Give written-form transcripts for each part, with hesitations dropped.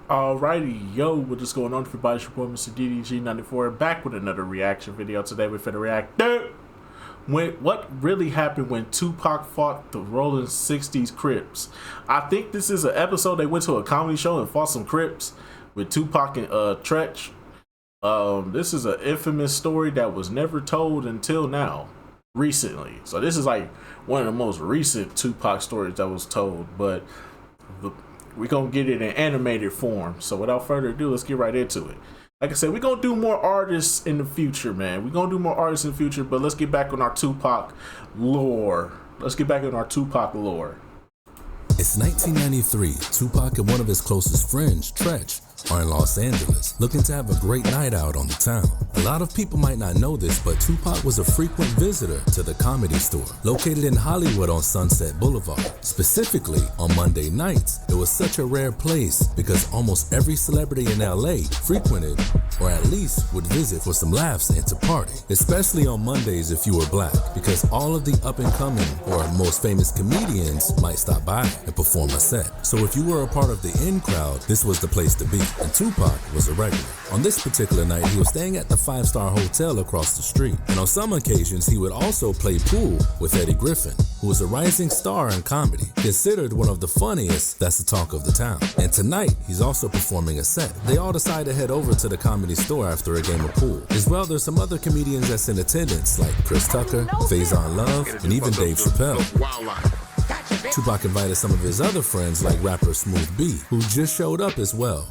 Alrighty, yo, what is going on everybody? It's your boy Mr. DDG94 back with another reaction video. Today we're finna react to what really happened when Tupac fought the Rollin 60s Crips. I think this is an episode they went to a comedy show and fought some Crips with Tupac and Tretch. This is an infamous story that was never told until now, recently. So this is like one of the most recent Tupac stories that was told, but we're gonna get it in animated form. So without further ado, let's get right into it. Like I said, we're gonna do more artists in the future, man. We're gonna do more artists in the future, but let's get back on our Tupac lore. It's 1993. Tupac and one of his closest friends, Tretch, are in Los Angeles, looking to have a great night out on the town. A lot of people might not know this, but Tupac was a frequent visitor to the Comedy Store, located in Hollywood on Sunset Boulevard. Specifically, on Monday nights, it was such a rare place because almost every celebrity in LA frequented, or at least would visit for some laughs and to party. Especially on Mondays if you were black, because all of the up-and-coming or most famous comedians might stop by and perform a set. So if you were a part of the in crowd, this was the place to be. And Tupac was a regular. On this particular night, he was staying at the 5-star hotel across the street. And on some occasions, he would also play pool with Eddie Griffin, who was a rising star in comedy, considered one of the funniest that's the talk of the town. And tonight, he's also performing a set. They all decide to head over to the Comedy Store after a game of pool. As well, there's some other comedians that's in attendance, like Chris Tucker, Faison Love, and even Dave Chappelle. Tupac invited some of his other friends like rapper Smooth B, who just showed up as well.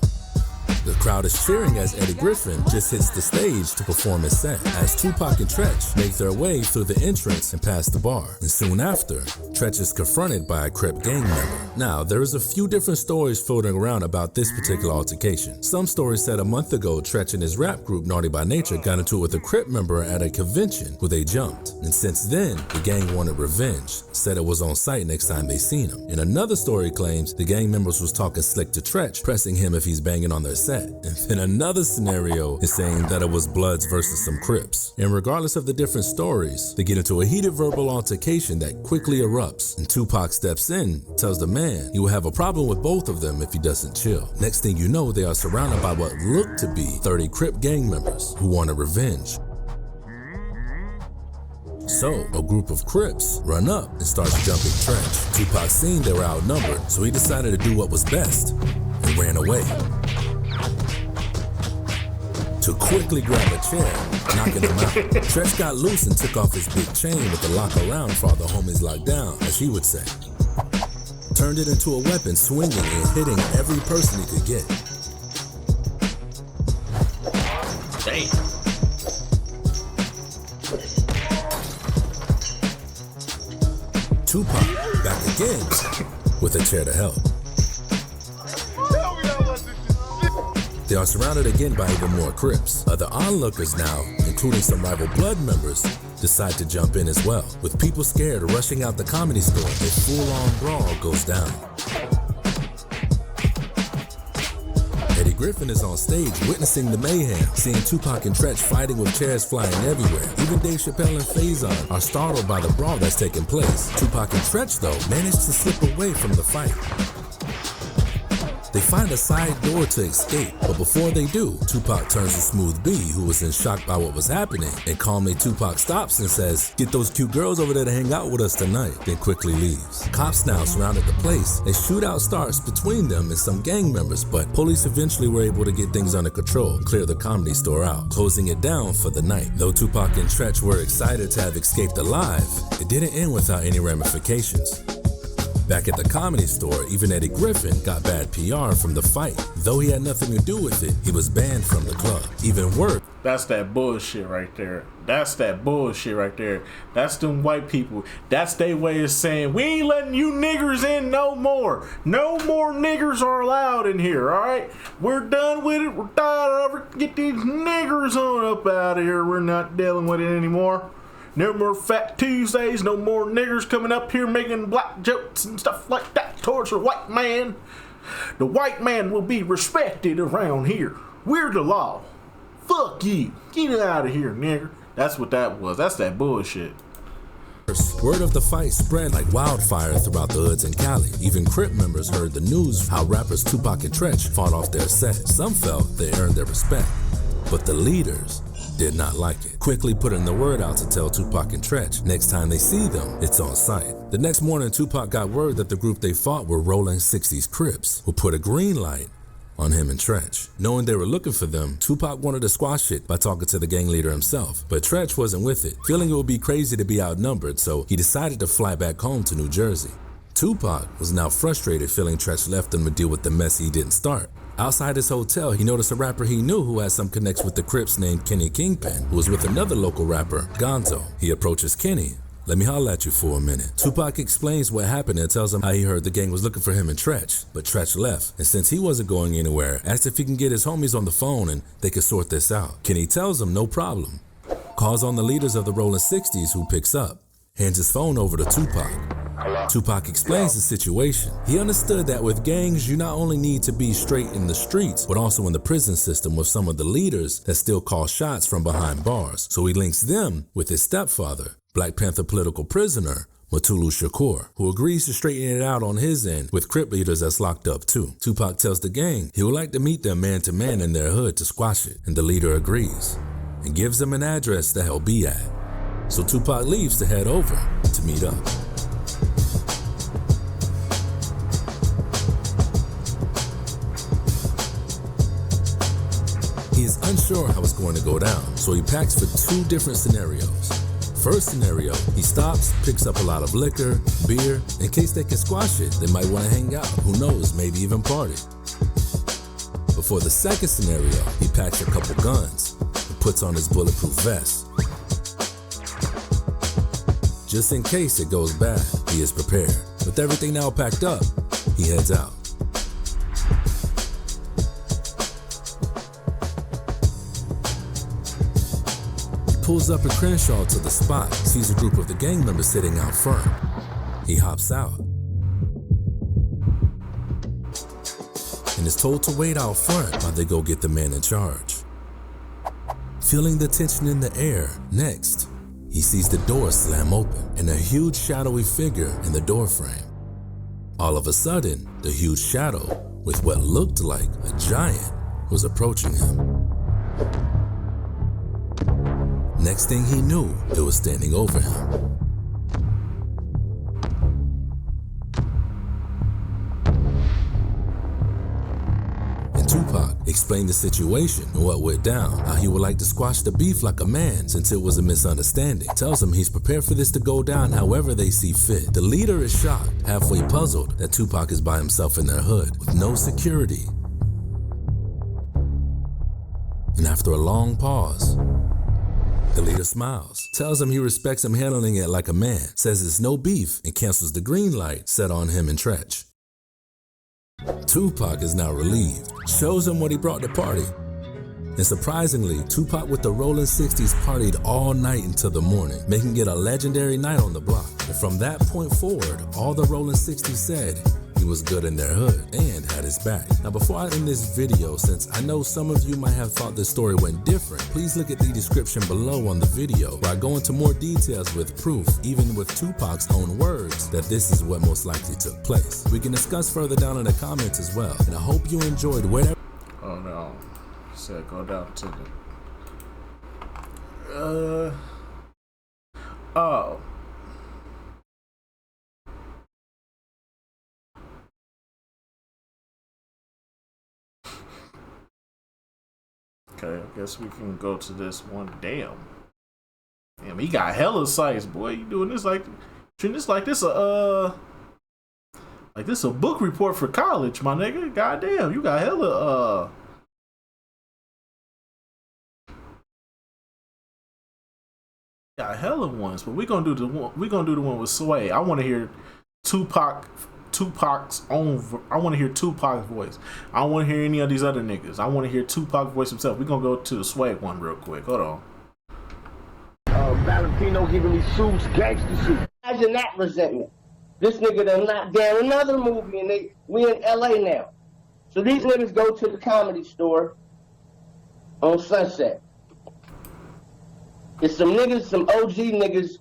The crowd is cheering as Eddie Griffin just hits the stage to perform his set, as Tupac and Tretch make their way through the entrance and past the bar. And soon after, Tretch is confronted by a Crip gang member. Now, there is a few different stories floating around about this particular altercation. Some stories said a month ago, Tretch and his rap group, Naughty by Nature, got into it with a Crip member at a convention where they jumped. And since then, the gang wanted revenge, said it was on site next time they seen him. And another story claims the gang members was talking slick to Tretch, pressing him if he's banging on their set. And then another scenario is saying that it was Bloods versus some Crips. And regardless of the different stories, they get into a heated verbal altercation that quickly erupts. And Tupac steps in, tells the man he will have a problem with both of them if he doesn't chill. Next thing you know, they are surrounded by what looked to be 30 Crip gang members who wanted revenge. So, a group of Crips run up and starts jumping Tretch. Tupac seen they were outnumbered, so he decided to do what was best and ran away. To quickly grab a chair, knocking him out. Tretch got loose and took off his big chain with the lock around for all the homies locked down, as he would say. Turned it into a weapon, swinging and hitting every person he could get. damn. Tupac back again with a chair to help. They are surrounded again by even more Crips. Other onlookers now, including some rival Blood members, decide to jump in as well. With people scared rushing out the Comedy Store, a full-on brawl goes down. Eddie Griffin is on stage witnessing the mayhem, seeing Tupac and Tretch fighting with chairs flying everywhere. Even Dave Chappelle and Faison are startled by the brawl that's taking place. Tupac and Tretch, though, manage to slip away from the fight. They find a side door to escape, but before they do, Tupac turns to Smooth B, who was in shock by what was happening, and calmly Tupac stops and says, "Get those cute girls over there to hang out with us tonight," then quickly leaves. Cops now surrounded the place. A shootout starts between them and some gang members, but police eventually were able to get things under control, clear the Comedy Store out, closing it down for the night. Though Tupac and Tretch were excited to have escaped alive, it didn't end without any ramifications. Back at the Comedy Store, even Eddie Griffin got bad PR from the fight. Though he had nothing to do with it, he was banned from the club. Even worse. That's that bullshit right there. That's that bullshit right there. That's them white people. That's their way of saying, we ain't letting you niggers in no more. No more niggers are allowed in here, alright? We're done with it. We're tired of it. Get these niggers on up out of here. We're not dealing with it anymore. No more Fat Tuesdays, no more niggers coming up here making black jokes and stuff like that towards the white man. The white man will be respected around here. We're the law. Fuck you. Get out of here, nigger. That's what that was. That's that bullshit. Word of the fight spread like wildfire throughout the hoods in Cali. Even Crip members heard the news how rappers Tupac and Tretch fought off their set. Some felt they earned their respect, but the leaders did not like it, quickly putting the word out to tell Tupac and Tretch next time they see them, it's on sight. The next morning, Tupac got word that the group they fought were Rollin 60s Crips, who put a green light on him and Tretch. Knowing they were looking for them, Tupac wanted to squash it by talking to the gang leader himself, but Tretch wasn't with it, feeling it would be crazy to be outnumbered, so he decided to fly back home to New Jersey. Tupac was now frustrated, feeling Tretch left him to deal with the mess he didn't start. Outside his hotel, he noticed a rapper he knew who had some connects with the Crips named Kenny Kingpin, who was with another local rapper, Gonzo. He approaches Kenny. "Let me holler at you for a minute." Tupac explains what happened and tells him how he heard the gang was looking for him and Tretch, but Tretch left, and since he wasn't going anywhere, asked if he can get his homies on the phone and they could sort this out. Kenny tells him no problem. Calls on the leaders of the Rollin 60s, who picks up, hands his phone over to Tupac. Tupac explains the situation. He understood that with gangs, you not only need to be straight in the streets, but also in the prison system with some of the leaders that still call shots from behind bars. So he links them with his stepfather, Black Panther political prisoner, Mutulu Shakur, who agrees to straighten it out on his end with Crip leaders that's locked up too. Tupac tells the gang he would like to meet them man to man in their hood to squash it, and the leader agrees and gives them an address that he'll be at. So Tupac leaves to head over to meet up. He is unsure how it's going to go down, so he packs for two different scenarios. First scenario, he stops, picks up a lot of liquor, beer. In case they can squash it, they might want to hang out, who knows, maybe even party. But for the second scenario, he packs a couple guns and puts on his bulletproof vest. Just in case it goes bad, he is prepared. With everything now packed up, he heads out. Pulls up in Crenshaw to the spot, sees a group of the gang members sitting out front. He hops out and is told to wait out front while they go get the man in charge. Feeling the tension in the air, next, he sees the door slam open and a huge shadowy figure in the doorframe. All of a sudden, the huge shadow, with what looked like a giant, was approaching him. Next thing he knew, it was standing over him. And Tupac explained the situation and what went down, how he would like to squash the beef like a man since it was a misunderstanding. Tells him he's prepared for this to go down however they see fit. The leader is shocked, halfway puzzled that Tupac is by himself in their hood with no security. And after a long pause, the leader smiles, tells him he respects him handling it like a man, says it's no beef, and cancels the green light set on him and Tretch. Tupac is now relieved, shows him what he brought to party. And surprisingly, Tupac with the Rollin 60s partied all night until the morning, making it a legendary night on the block. And from that point forward, all the Rollin 60s said he was good in their hood and had his back. Now before I end this video, since I know some of you might have thought this story went different, please look at the description below on the video where I go into more details with proof, even with Tupac's own words, that this is what most likely took place. We can discuss further down in the comments as well, and I hope you enjoyed whatever. Oh no, said go down to the oh. Okay, I guess we can go to this one. Damn, he got hella sites, boy. You doing this like, treating this like this a book report for college, my nigga. Goddamn, you got hella got hella ones. But we gonna do the one with Sway. I want to hear Tupac's own. I want to hear Tupac's voice. I don't want to hear any of these other niggas. I want to hear Tupac's voice himself. We're gonna go to the Swag one real quick. Hold on. Valentino giving me suits, gangster suits. Imagine that resentment. This nigga done knocked down another movie and we in LA now. So these niggas go to the Comedy Store on Sunset. It's some niggas, some OG niggas,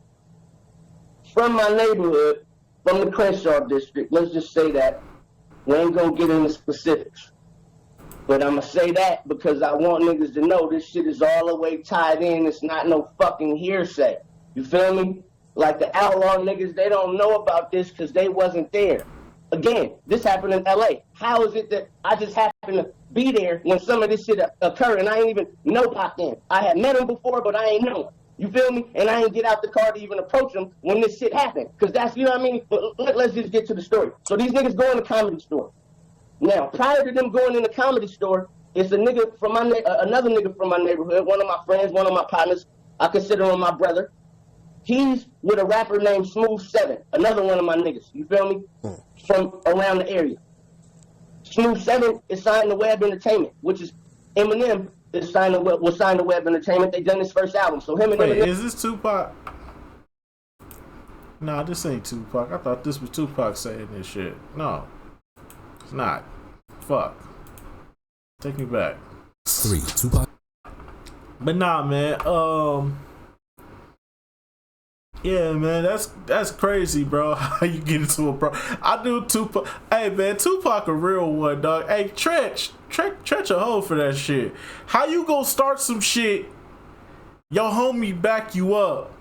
from my neighborhood, from the Crenshaw district. Let's just say that. We ain't gonna get into specifics. But I'm gonna say that because I want niggas to know this shit is all the way tied in. It's not no fucking hearsay. You feel me? Like the outlaw niggas, they don't know about this because they wasn't there. Again, this happened in LA. How is it that I just happened to be there when some of this shit occurred and I ain't even know Pac then? I had met him before, but I ain't know him. You feel me? And I ain't get out the car to even approach him when this shit happened. Because that's, you know what I mean? But let's just get to the story. So these niggas go in the Comedy Store. Now, prior to them going in the Comedy Store, it's a nigga from another nigga from my neighborhood, one of my friends, one of my partners. I consider him my brother. He's with a rapper named Smooth 7, another one of my niggas. You feel me? From around the area. Smooth 7 is signed to Web Entertainment, which is Eminem was signed to Web Entertainment. They done his first album. So him and Wait, Eminem. is this Tupac? Nah, this ain't Tupac. I thought this was Tupac saying this shit. No, it's not. Fuck. Take me back. 3. Tupac. But nah, man. Yeah, man, that's crazy, bro. How you get into a bro? I do Tupac. Hey, man, Tupac a real one, dog. Hey, Trench a hoe for that shit. How you gonna start some shit? Your homie back you up,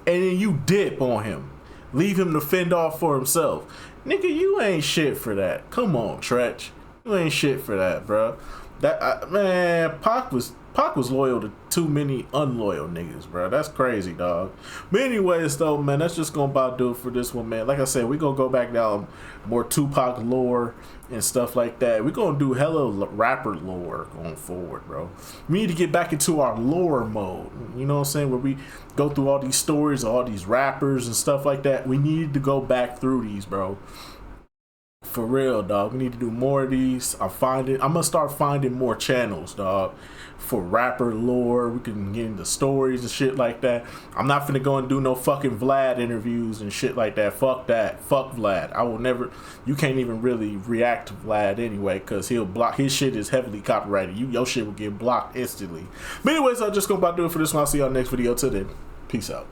and then you dip on him, leave him to fend off for himself. Nigga, you ain't shit for that. Come on, Tretch. You ain't shit for that, bro. That man, Pac was loyal to too many unloyal niggas, bro. That's crazy, dog. But anyways, though, man, that's just gonna about do it for this one, man. Like I said, we gonna go back down more Tupac lore and stuff like that. We gonna do hella rapper lore going forward, bro. We need to get back into our lore mode. You know what I'm saying? Where we go through all these stories, all these rappers and stuff like that. We need to go back through these, bro. For real, dog. We need to do more of these. I'm gonna start finding more channels, dog, for rapper lore. We can get into stories and shit like that. I'm not finna go and do no fucking Vlad interviews and shit like that. Fuck that. Fuck Vlad. I will never. You can't even really react to Vlad anyway, cause he'll block. His shit is heavily copyrighted. Your shit will get blocked instantly. But anyways, I'm just gonna about do it for this one. I'll see y'all next video. Till then, peace out.